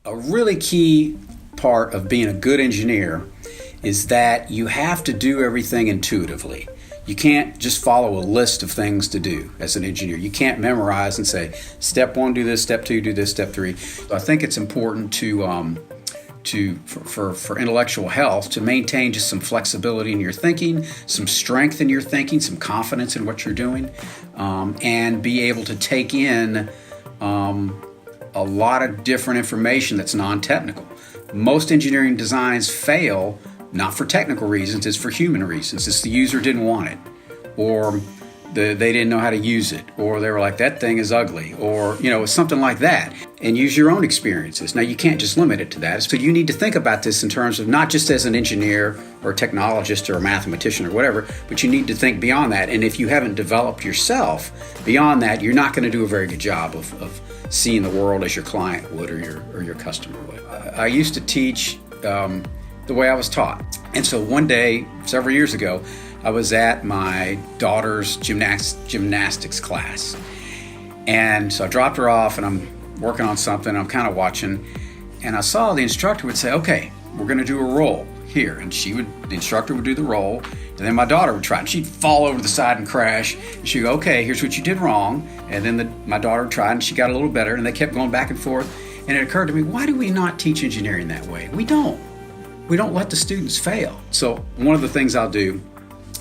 A really key part of being a good engineer is that you have to do everything intuitively. You can't just follow a list of things to do as an engineer. You can't memorize and say, step one, do this, step two, do this, step three. I think it's important for intellectual health to maintain just some flexibility in your thinking, some strength in your thinking, some confidence in what you're doing, and be able to take in a lot of different information that's non-technical. Most engineering designs fail not for technical reasons, it's for human reasons. It's the user didn't want it, or they didn't know how to use it, or they were like, that thing is ugly, or something like that. And use your own experiences. Now, you can't just limit it to that. So you need to think about this in terms of not just as an engineer or a technologist or a mathematician or whatever, but you need to think beyond that. And if you haven't developed yourself beyond that, you're not going to do a very good job of seeing the world as your client would or your customer would. I used to teach the way I was taught. And so one day, several years ago, I was at my daughter's gymnastics class. And so I dropped her off and I'm working on something, I'm kind of watching, and I saw the instructor would say, okay, we're going to do a roll here. And the instructor would do the roll, and then my daughter would try, and she'd fall over the side and crash. And she'd go, okay, here's what you did wrong. And then my daughter would try, and she got a little better, and they kept going back and forth. And it occurred to me, why do we not teach engineering that way? We don't let the students fail. So one of the things I'll do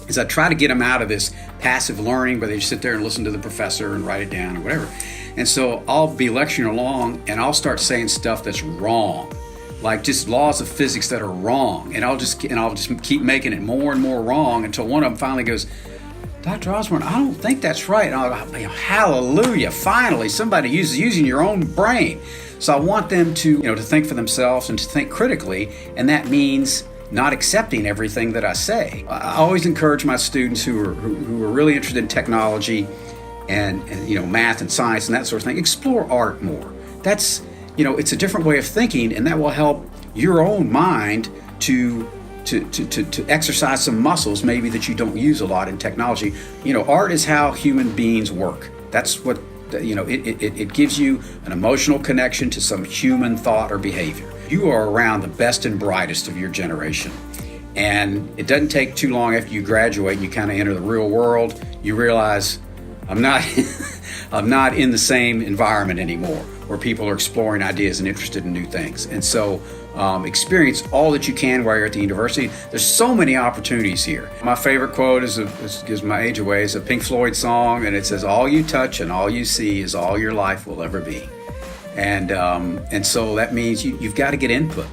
is I try to get them out of this passive learning where they just sit there and listen to the professor and write it down or whatever. And so I'll be lecturing along and I'll start saying stuff that's wrong, like just laws of physics that are wrong. And I'll just keep making it more and more wrong until one of them finally goes, Dr. Osborn, I don't think that's right. And I'll go, hallelujah, finally somebody using your own brain. So I want them to think for themselves and to think critically, and that means not accepting everything that I say. I always encourage my students who are really interested in technology and math and science and that sort of thing, explore art more. That's it's a different way of thinking, and that will help your own mind to exercise some muscles maybe that you don't use a lot in technology. Art is how human beings work. That's what it gives you an emotional connection to some human thought or behavior. You are around the best and brightest of your generation. And it doesn't take too long after you graduate and you kind of enter the real world, you realize I'm not in the same environment anymore where people are exploring ideas and interested in new things. And so experience all that you can while you're at the university. There's so many opportunities here. My favorite quote gives my age away, is a Pink Floyd song, and it says, all you touch and all you see is all your life will ever be. And so that means you've got to get input.